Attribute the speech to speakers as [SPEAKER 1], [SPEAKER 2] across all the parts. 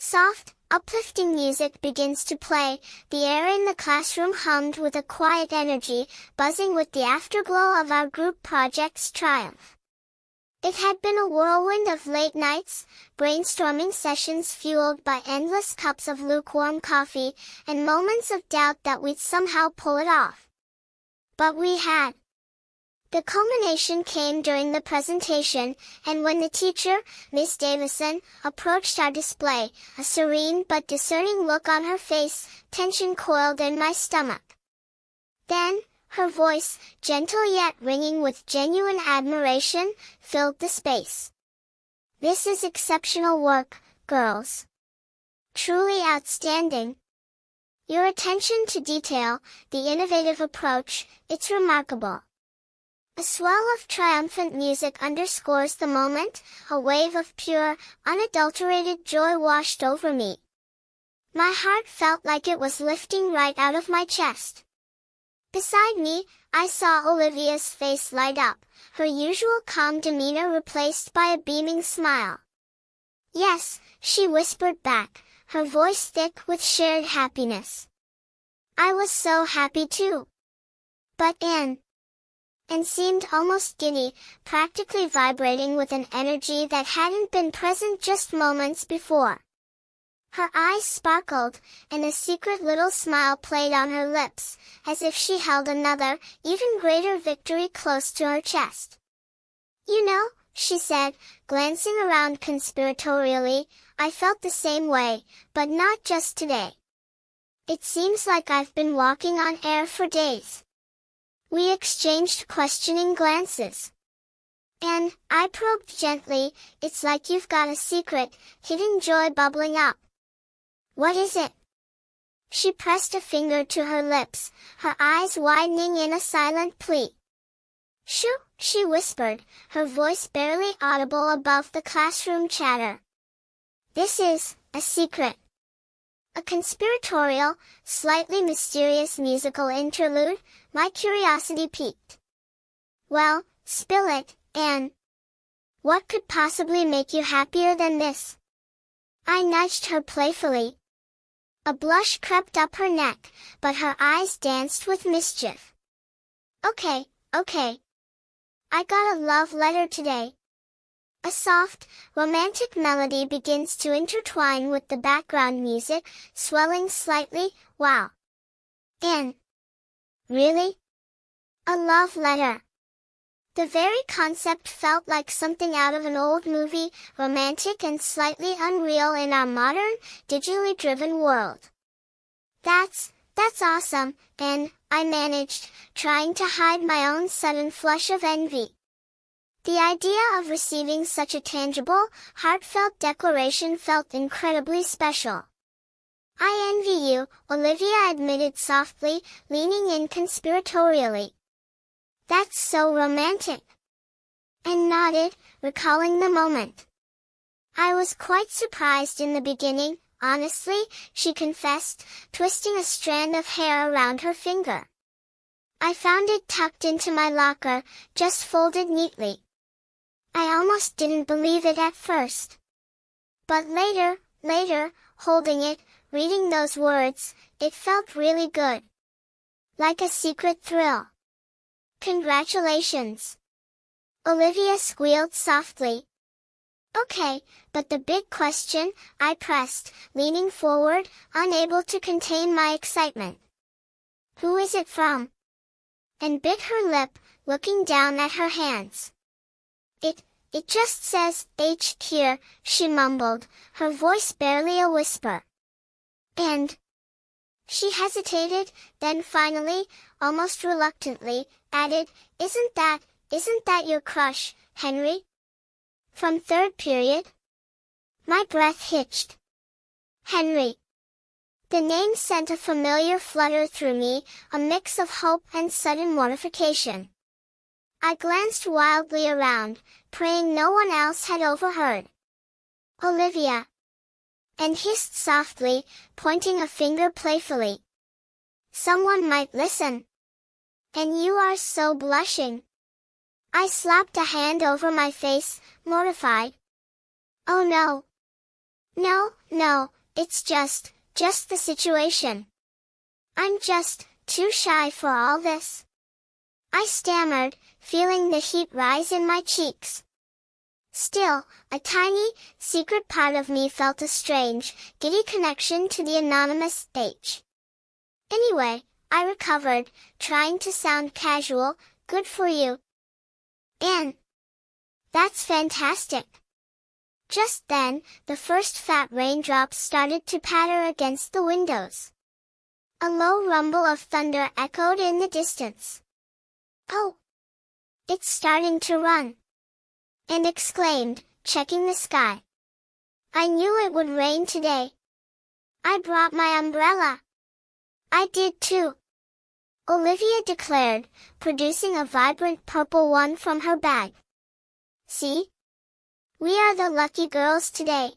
[SPEAKER 1] Soft, uplifting music begins to play, the air in the classroom hummed with a quiet energy, buzzing with the afterglow of our group project's triumph. It had been a whirlwind of late nights, brainstorming sessions fueled by endless cups of lukewarm coffee, and moments of doubt that we'd somehow pull it off. But we had. The culmination came during the presentation, and when the teacher, Miss Davison, approached our display, a serene but discerning look on her face, tension coiled in my stomach. Then, her voice, gentle yet ringing with genuine admiration, filled the space. "This is exceptional work, girls. Truly outstanding. Your attention to detail, the innovative approach, it's remarkable." A swell of triumphant music underscores the moment, a wave of pure, unadulterated joy washed over me. My heart felt like it was lifting right out of my chest. Beside me, I saw Olivia's face light up, her usual calm demeanor replaced by a beaming smile. "Yes," she whispered back, her voice thick with shared happiness. I was so happy too. But Anne seemed almost giddy, practically vibrating with an energy that hadn't been present just moments before. Her eyes sparkled, and a secret little smile played on her lips, as if she held another, even greater victory close to her chest. "You know," she said, glancing around conspiratorially, "I felt the same way, but not just today. It seems like I've been walking on air for days." We exchanged questioning glances. "And," I probed gently, "it's like you've got a secret, hidden joy bubbling up. What is it?" She pressed a finger to her lips, her eyes widening in a silent plea. "Shoo," she whispered, her voice barely audible above the classroom chatter. "This is a secret." A conspiratorial, slightly mysterious musical interlude, my curiosity piqued. "Well, spill it, Anne. What could possibly make you happier than this?" I nudged her playfully. A blush crept up her neck, but her eyes danced with mischief. Okay. I got a love letter today." A soft, romantic melody begins to intertwine with the background music, swelling slightly. "Wow. Anne. Really? A love letter?" The very concept felt like something out of an old movie, romantic and slightly unreal in our modern, digitally driven world. That's awesome," and I managed, trying to hide my own sudden flush of envy. The idea of receiving such a tangible, heartfelt declaration felt incredibly special. "I envy you," Olivia admitted softly, leaning in conspiratorially. "That's so romantic." And nodded, recalling the moment. "I was quite surprised in the beginning, honestly," she confessed, twisting a strand of hair around her finger. "I found it tucked into my locker, just folded neatly. I almost didn't believe it at first. But later, holding it, reading those words, it felt really good. Like a secret thrill." "Congratulations." Olivia squealed softly. "Okay, but the big question," I pressed, leaning forward, unable to contain my excitement. "Who is it from?" And bit her lip, looking down at her hands. It just says, H. Here," she mumbled, her voice barely a whisper. "And?" She hesitated, then finally, almost reluctantly, added, Isn't that your crush, Henry? From third period?" My breath hitched. Henry. The name sent a familiar flutter through me, a mix of hope and sudden mortification. I glanced wildly around, praying no one else had overheard. "Olivia!" and hissed softly, pointing a finger playfully. "Someone might listen. And you are so blushing." I slapped a hand over my face, mortified. "Oh no. No, it's just the situation. I'm just too shy for all this. I stammered, feeling the heat rise in my cheeks. Still, a tiny, secret part of me felt a strange, giddy connection to the anonymous H. Anyway, I recovered, trying to sound casual. Good for you. And that's fantastic. Just then, the first fat raindrops started to patter against the windows. A low rumble of thunder echoed in the distance. Oh! It's starting to run! And exclaimed, checking the sky. I knew it would rain today. I brought my umbrella. I did too. Olivia declared, producing a vibrant purple one from her bag. See? We are the lucky girls today.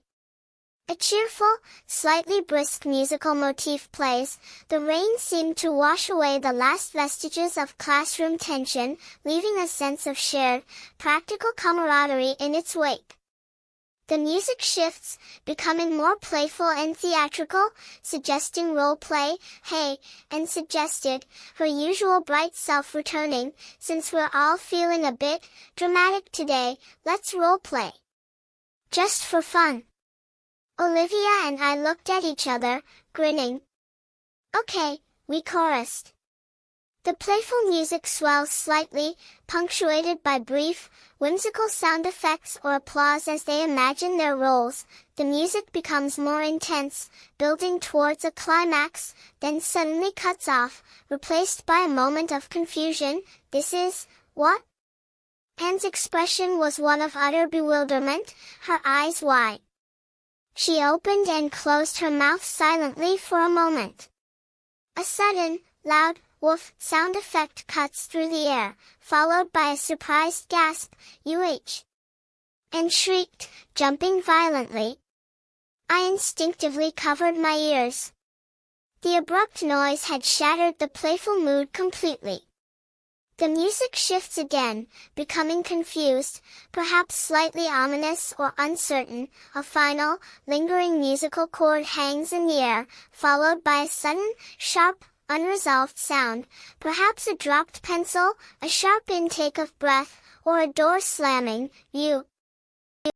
[SPEAKER 1] A cheerful, slightly brisk musical motif plays. The rain seemed to wash away the last vestiges of classroom tension, leaving a sense of shared, practical camaraderie in its wake. The music shifts, becoming more playful and theatrical, suggesting role play, and suggested, her usual bright self returning, since we're all feeling a bit dramatic today, let's role play. Just for fun. Olivia and I looked at each other, grinning. Okay, we chorused. The playful music swells slightly, punctuated by brief, whimsical sound effects or applause as they imagine their roles. The music becomes more intense, building towards a climax, then suddenly cuts off, replaced by a moment of confusion. This is, what? Anne's expression was one of utter bewilderment, her eyes wide. She opened and closed her mouth silently for a moment. A sudden, loud, woof sound effect cuts through the air, followed by a surprised gasp, and shrieked, jumping violently. I instinctively covered my ears. The abrupt noise had shattered the playful mood completely. The music shifts again, becoming confused, perhaps slightly ominous or uncertain. A final, lingering musical chord hangs in the air, followed by a sudden, sharp, unresolved sound, perhaps a dropped pencil, a sharp intake of breath, or a door slamming. You